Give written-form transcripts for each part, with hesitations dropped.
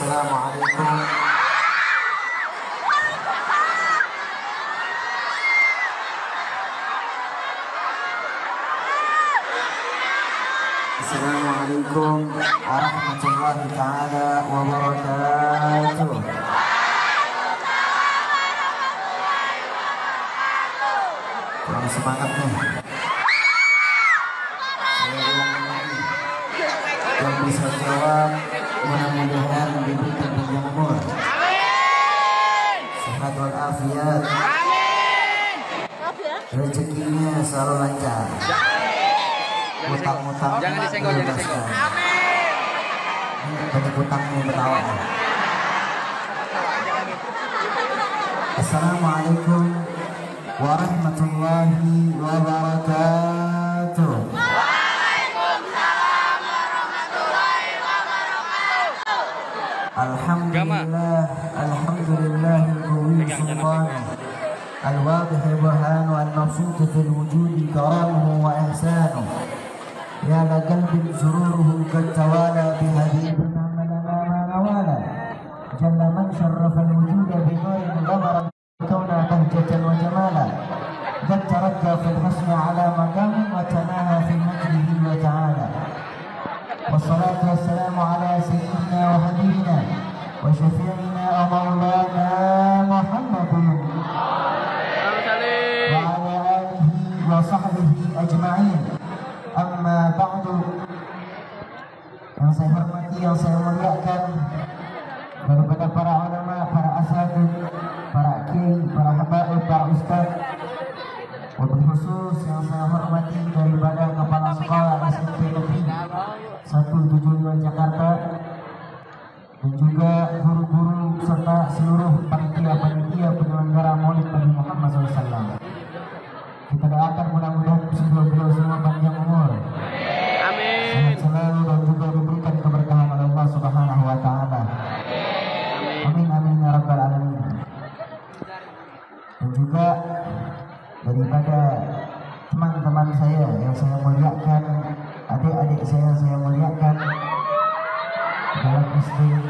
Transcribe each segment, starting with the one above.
Assalamualaikum. Assalamualaikum warahmatullahi taala wabarakatuh. Kurang semangat nih. Saya ulang lagi. Yang bisa jawab mudah-mudahan diberikan panjang umur, sehat walafiat, rezekinya selalu lancar, utang-utang jangan disenggol, jangan disenggol. Banyak utangnya bertawar. Assalamualaikum warahmatullahi wabarakatuh. Alhamdulillah, alhamdulillah al-qawi sultanu al-wadih burhanu al-mabsutu fil wujudi karamuhu wa ihsanu ya la qalbin sururuhu kattawala bihabibina malana ma nawala jalla man syarrafa al-wujuda binurin ghamara kauna bahjatan wa jamala dan tarakka fil husni ala maqamin wa tanaha fi majlihi wa ta'ala. والصلاة والسلام على سيدنا وحبيبنا وشفيعنا ومولانا محمد وعلى آله وصحبه أجمعين. أما بعد, yang saya hormati, yang saya muliakan daripada para ulama, para asatidz, para kiai, para habaib, para ustaz, wabil khusus yang saya hormati daripada kepala sekolah SMP Negeri 172 Jakarta dan juga guru-guru serta seluruh panitia-panitia penyelenggara Maulid Nabi Muhammad SAW. Kita doakan mudah-mudahan beliau semua panjang umur, Amin. sehat selalu dan juga diberikan keberkahan oleh Allah Subhanahu Wa Taala. Amin amin ya rabbal alamin. Dan juga daripada teman-teman saya yang saya muliakan, adik-adik saya muliakan, dalam istri ini,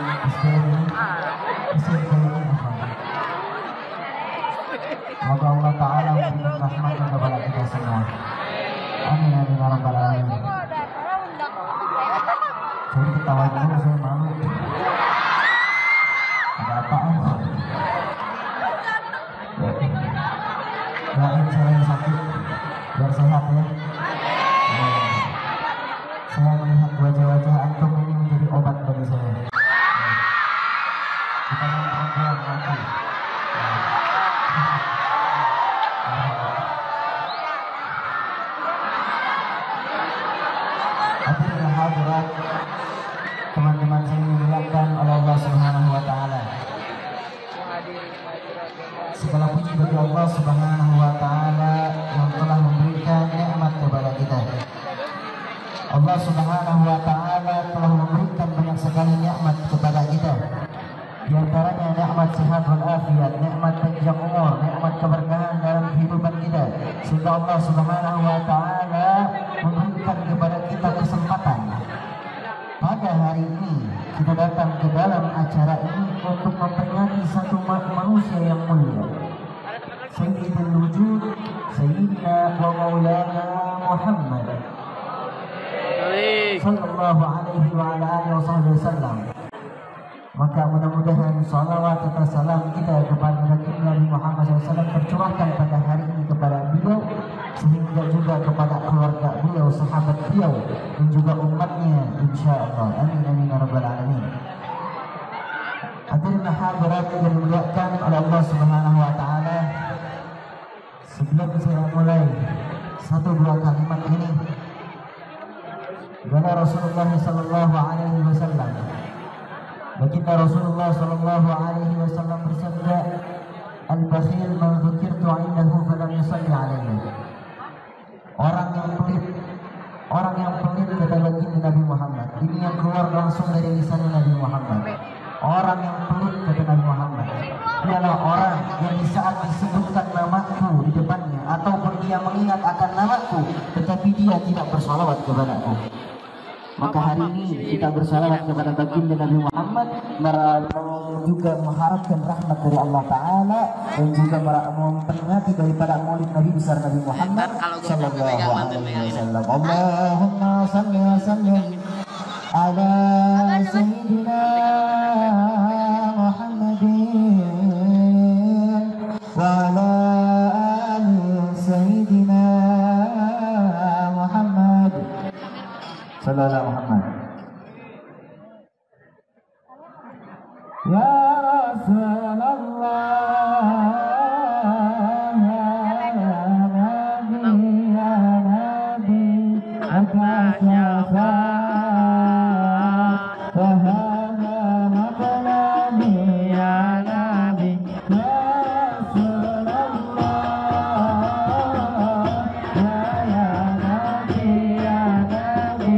semoga Allah Ta'ala memberikan rahmatnya kepada kita semua. Amin amin ya rabbal alamin. Jadi ketawa dulu, saya malu. Ada apaan? Doain saya yang sakit biar sehat ya. Saya melihat wajah-wajah antum ini menjadi obat bagi saya. Kita perempuan nanti. Hadirin hadirat, teman-teman saya dimuliakan oleh Allah Subhanahu Wa Taala. Segala puji bagi Allah Subhanahu Wa Taala yang telah memberikan nikmat kepada kita. Allah Subhanahu Wa Taala telah memberikan banyak sekali nikmat kepada kita. Di antaranya nikmat sehat walafiat, nikmat panjang umur, nikmat keberkahan dalam kehidupan kita. Sehingga Allah Subhanahu Wa Taala memberikan kepada kita kesempatan pada hari ini kita datang ke dalam acara ini untuk memperingati satu manusia yang mulia, Sayyidul Wujud, Sayyidina wa Maulana Muhammad sallallahu alaihi wa ala alihi wasallam. Maka mudah-mudahan salawat serta salam kita kepada Nabi Muhammad SAW tercurahkan pada hari ini kepada beliau, sehingga juga kepada keluarga beliau, sahabat beliau, dan juga umatnya insyaallah. Amin amin ya rabbal alamin. Hadirin hadirat yang dimuliakan oleh Allah Subhanahu Wa Taala, sebelum saya mulai satu dua kalimat ini, kata Rasulullah Sallallahu Alaihi Wasallam, baginda Rasulullah Sallallahu Alaihi Wasallam bersabda, al-bakhil man dzukirtu indahu falam yusalli alaihi. Orang yang pelit kata baginda Nabi Muhammad. Ini yang keluar langsung dari lisan Nabi Muhammad. Orang yang pelit kata Nabi Muhammad, ialah orang yang di saat disebutkan namaku di depannya ataupun dia mengingat akan namaku, tetapi dia tidak bersalawat kepadaku. Maka hari ini kita bersalawat kepada baginda Nabi Muhammad, juga mengharapkan rahmat dari Allah Ta'ala, dan juga memperingati daripada maulid Nabi besar Nabi Muhammad sallallahu alaihi wasallam. Allahumma salli wa sallim ala sayyidina Muhammadin wa ala ali sayyidina Muhammad sallallahu Muhammad. Ya Rasulullah, ya Nabi, ya Nabi, anta syafaat, wahana matlabi, ya Nabi, ya Rasulullah, ya Nabi, ya Nabi,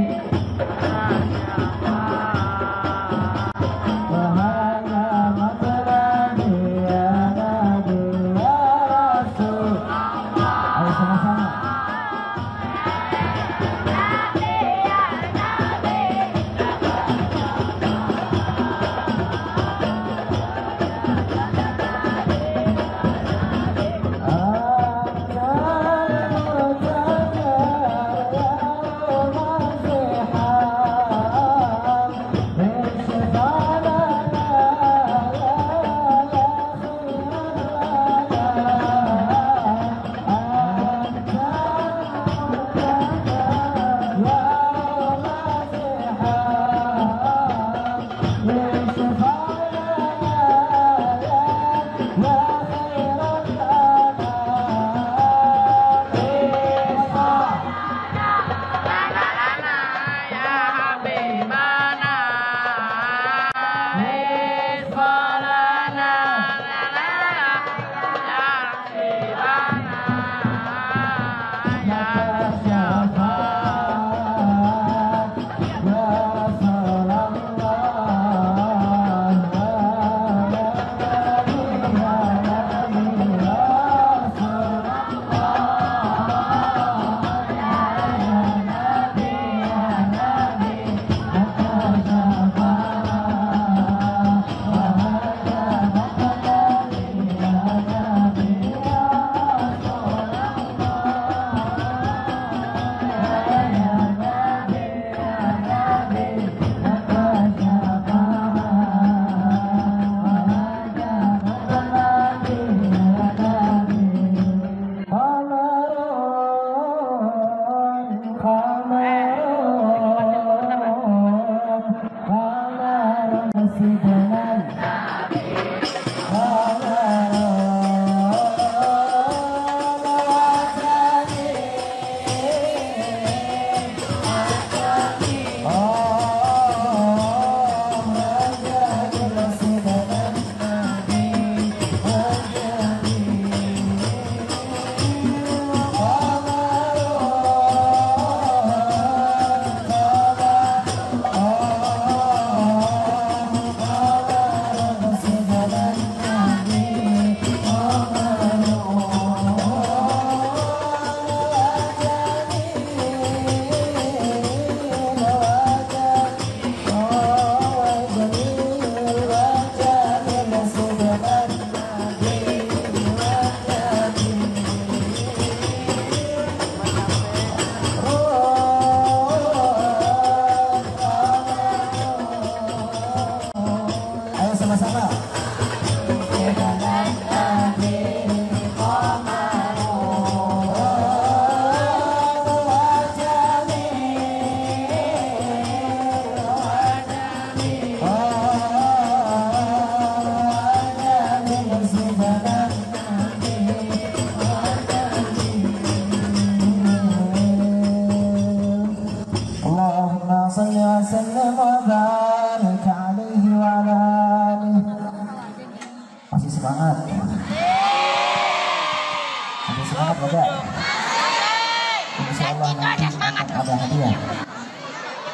ada hadiah,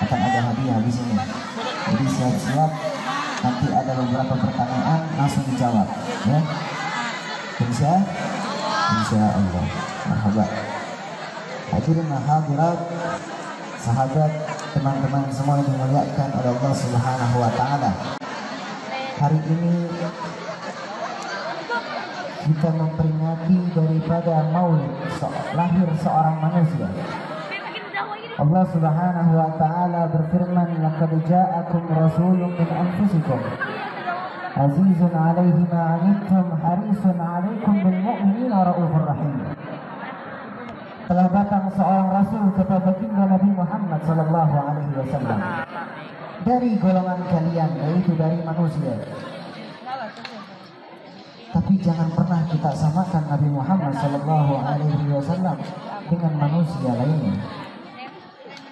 akan ada hadiah di sini. Jadi siap-siap, nanti ada beberapa pertanyaan langsung dijawab, ya. Insya Allah. Marhaba. Hadirin hadirat, sahabat teman-teman semua yang dimuliakan oleh Allah Subhanahu wa taala. Hari ini kita memperingati daripada maulid lahir seorang manusia. Allah Subhanahu wa taala berfirman, "Laqad ja'akum rasulun min anfusikum azizun 'alaihi ma 'anittum harisun 'alaikum bil mu'minina raufur rahim." Telah datang seorang rasul kepada baginda Nabi Muhammad sallallahu alaihi wasallam dari golongan kalian, yaitu dari manusia. Tapi jangan pernah kita samakan Nabi Muhammad sallallahu alaihi wasallam dengan manusia lainnya.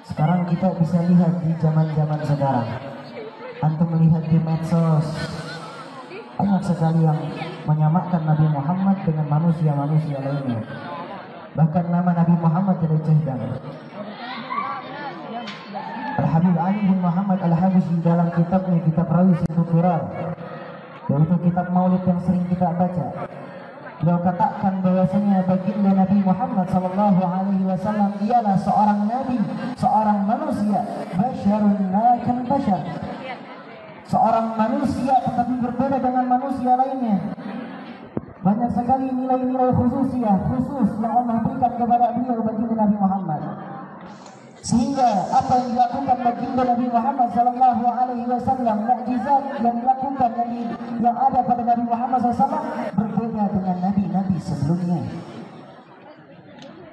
Sekarang kita bisa lihat di zaman-zaman sekarang, antum melihat di medsos, banyak sekali yang menyamakan Nabi Muhammad dengan manusia-manusia lainnya. Bahkan nama Nabi Muhammad dilecehkan. Al-Habib Ali bin Muhammad Al-Habsyi dalam kitabnya, kitab Rawi Situturar, yaitu kitab maulid yang sering kita baca, beliau katakan bahwasanya baginda Nabi Muhammad sallallahu alaihi wasallam ialah seorang nabi, seorang manusia, basyarun la kal basyar. Seorang manusia tetapi berbeda dengan manusia lainnya. Banyak sekali nilai-nilai khusus yang Allah berikan kepada beliau baginda Nabi Muhammad. Sehingga apa yang dilakukan baginda Nabi Muhammad sallallahu alaihi wasallam, mukjizat yang dilakukan yang ada pada Nabi Muhammad SAW berbeda dengan nabi-nabi sebelumnya.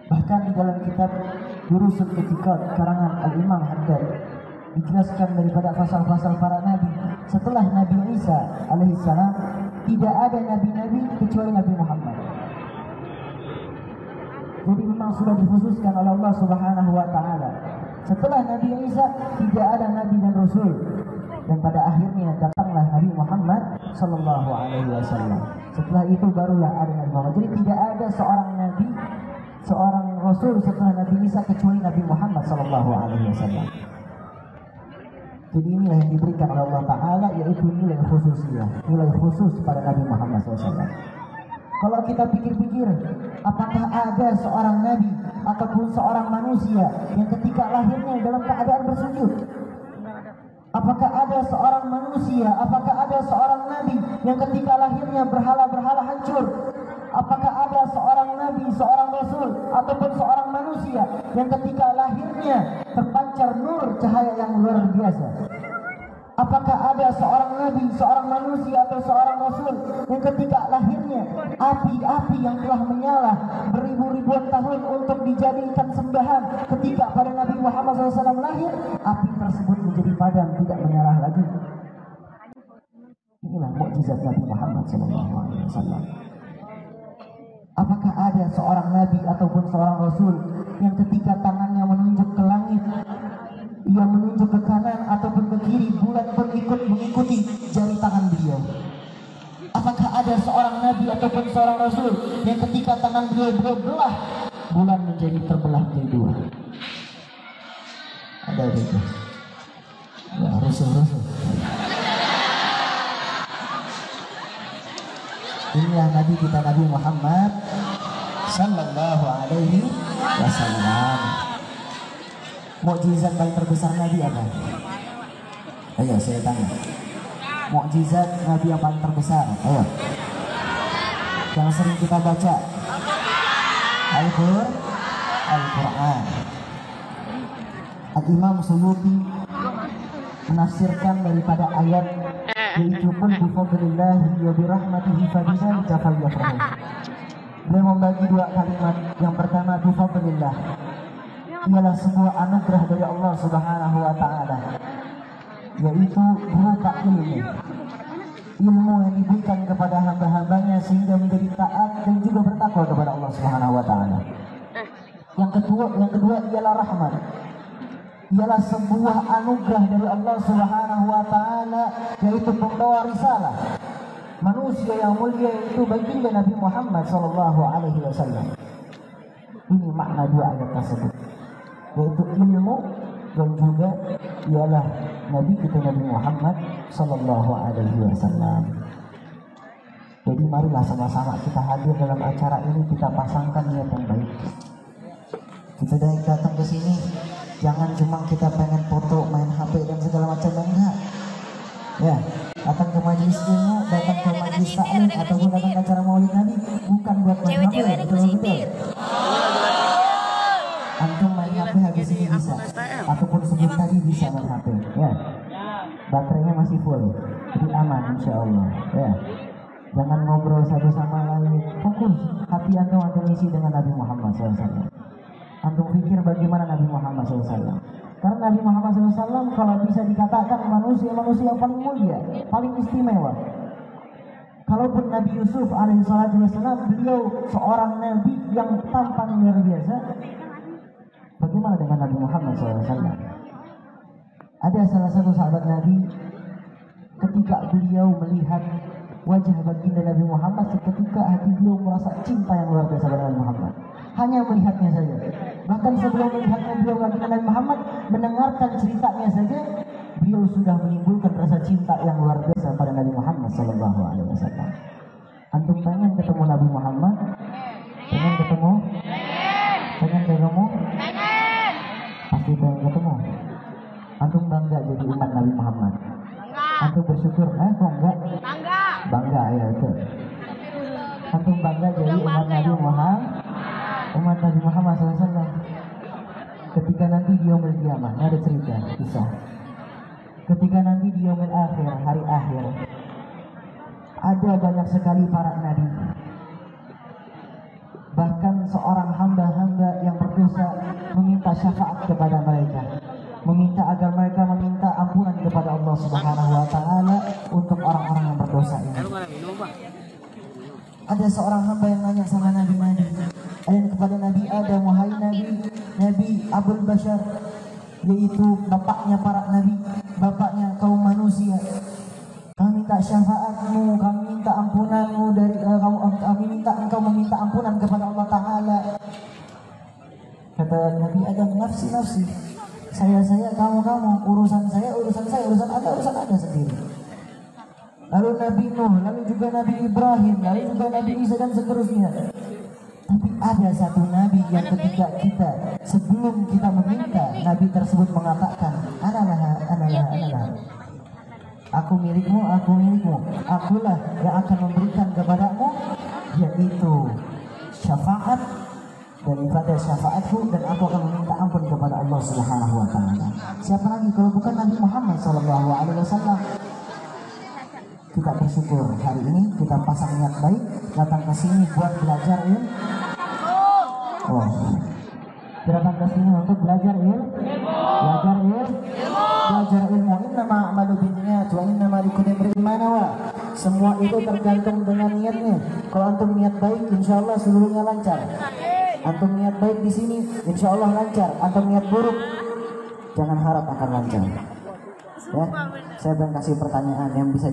Bahkan di dalam kitab Durusul Etiqad karangan Al-Imam Haddad dijelaskan daripada pasal-pasal para nabi. Setelah Nabi Isa alaihissalam tidak ada nabi-nabi kecuali Nabi Muhammad. Jadi memang sudah dikhususkan oleh Allah Subhanahu wa taala. Setelah Nabi Isa tidak ada nabi dan rasul, dan pada akhirnya datanglah Nabi Muhammad sallallahu alaihi wasallam. Setelah itu barulah ada Nabi Muhammad. Jadi tidak ada seorang nabi, seorang rasul setelah Nabi Isa kecuali Nabi Muhammad sallallahu alaihi wasallam. Jadi inilah yang diberikan oleh Allah Ta'ala, yaitu nilai khususiyah, nilai khusus pada Nabi Muhammad SAW. Kalau kita pikir-pikir, apakah ada seorang nabi ataupun seorang manusia yang ketika lahirnya dalam keadaan bersujud? Apakah ada seorang manusia, apakah ada seorang nabi yang ketika lahirnya berhala-berhala hancur? Apakah ada seorang nabi, seorang rasul ataupun seorang manusia yang ketika lahirnya terpancar nur cahaya yang luar biasa? Apakah ada seorang nabi, seorang manusia atau seorang rasul yang ketika lahirnya api-api yang telah menyala beribu-ribuan tahun untuk dijadikan sembahan, ketika pada Nabi Muhammad SAW lahir, api tersebut menjadi padam, tidak menyala lagi? Inilah mukjizat Nabi Muhammad SAW. Apakah ada seorang nabi ataupun seorang rasul yang ketika tangannya menunjuk ke langit, ia menunjuk ke kanan ataupun ke kiri, bulan pun ikut mengikuti jari tangan beliau? Apakah ada seorang nabi ataupun seorang rasul yang ketika tangan beliau belah, bulan menjadi terbelah menjadi dua? Ada itu? Ya, rasul-rasul. Inilah Nabi kita, Nabi Muhammad sallallahu alaihi wasallam. Mukjizat paling terbesar Nabi apa? Ayo saya tanya. Mukjizat Nabi yang paling terbesar, ayo. Yang sering kita baca Al-Quran. Al-Imam Suyuti menafsirkan daripada ayat, yaitu qul bi fadlillahi wa bi rahmatihi fabidzalika falyafrahu. Beliau membagi dua kalimat. Yang pertama, bi fadlillah, ialah sebuah anugerah dari Allah Subhanahu wa taala, yaitu berupa ilmu yang diberikan kepada hamba-hambanya sehingga menjadi taat dan juga bertakwa kepada Allah Subhanahu wa taala. Yang kedua ialah rahmat, ialah sebuah anugerah dari Allah Subhanahu wa taala, yaitu pembawa risalah manusia yang mulia, yaitu baginda Nabi Muhammad sallallahu alaihi wasallam. Ini makna dua ayat tersebut, yaitu ilmu dan juga ialah Nabi kita Nabi Muhammad sallallahu alaihi wasallam. Jadi marilah sama-sama kita hadir dalam acara ini, kita pasangkan niat yang baik. Kita datang ke sini Jangan cuma kita pengen foto, main HP dan segala macam, enggak. Ya, datang ke majelis ilmu, datang ke majelis taklim ataupun datang ke acara maulid Nabi bukan buat main HP, betul-betul. Antum main HP habis ini bisa, ataupun sebelum tadi bisa main HP. Ya, baterainya masih full, jadi aman insya Allah. Ya, jangan ngobrol satu sama lain, fokus hati antum isi dengan Nabi Muhammad SAW. Antum pikir bagaimana Nabi Muhammad SAW. Karena Nabi Muhammad SAW kalau bisa dikatakan manusia yang paling mulia, paling istimewa. Kalaupun Nabi Yusuf alaihissalam beliau seorang nabi yang tampan luar biasa, bagaimana dengan Nabi Muhammad SAW? Ada salah satu sahabat Nabi ketika beliau melihat wajah baginda Nabi Muhammad, seketika hati beliau merasa cinta yang luar biasa pada Nabi Muhammad. Hanya melihatnya saja. Bahkan sebelum melihatnya beliau baginda Nabi Muhammad, mendengarkan ceritanya saja, beliau sudah menimbulkan rasa cinta yang luar biasa pada Nabi Muhammad Sallallahu Alaihi Wasallam. Antum pengen ketemu Nabi Muhammad? Pengen ketemu? Pengen ketemu? Pasti pengen ketemu. Antum bangga jadi umat Nabi Muhammad? Antum bersyukur? Kok enggak? Bangga ya itu. Antum bangga jadi umat Nabi Muhammad, umat Nabi Muhammad SAW. Ketika nanti di yaumil qiyamah, ada cerita kisah. Ketika nanti di yaumil akhir, hari akhir, ada banyak sekali para nabi. Bahkan seorang hamba-hamba yang berdosa meminta syafaat kepada mereka, meminta agar mereka meminta ampunan kepada Allah Subhanahu wa taala untuk orang-orang yang berdosa ini. Ada seorang hamba yang nanya sama Nabi kepada Nabi Adam, wahai Nabi Abul Bashar, yaitu bapaknya para nabi, bapaknya kaum manusia. Kami minta syafaatmu, kami minta ampunanmu dari kami minta engkau meminta ampunan kepada Allah Taala. Kata Nabi Adam, nafsi, saya, kamu, urusan anda sendiri. Lalu Nabi Nuh, lalu juga Nabi Ibrahim, lalu juga Nabi Isa dan seterusnya. Tapi ada satu Nabi yang ketika kita sebelum kita meminta, Nabi tersebut mengatakan, analah. Aku milikmu, akulah yang akan memberikan kepadamu, yaitu syafaat daripada syafaatku, dan aku akan meminta ampun kepada Allah Subhanahu wa taala. Siapa lagi kalau bukan Nabi Muhammad sallallahu alaihi wasallam? Kita bersyukur hari ini kita pasang niat baik datang ke sini buat belajar ilmu. Datang ke sini untuk belajar ilmu. Innama a'malu binniyat wa innama likulli imrin ma nawa. Semua itu tergantung dengan niatnya. Kalau antum niat baik, insyaallah seluruhnya lancar. Antum niat baik di sini, insyaallah lancar. Antum niat buruk, jangan harap akan lancar. Ya, saya akan kasih pertanyaan yang bisa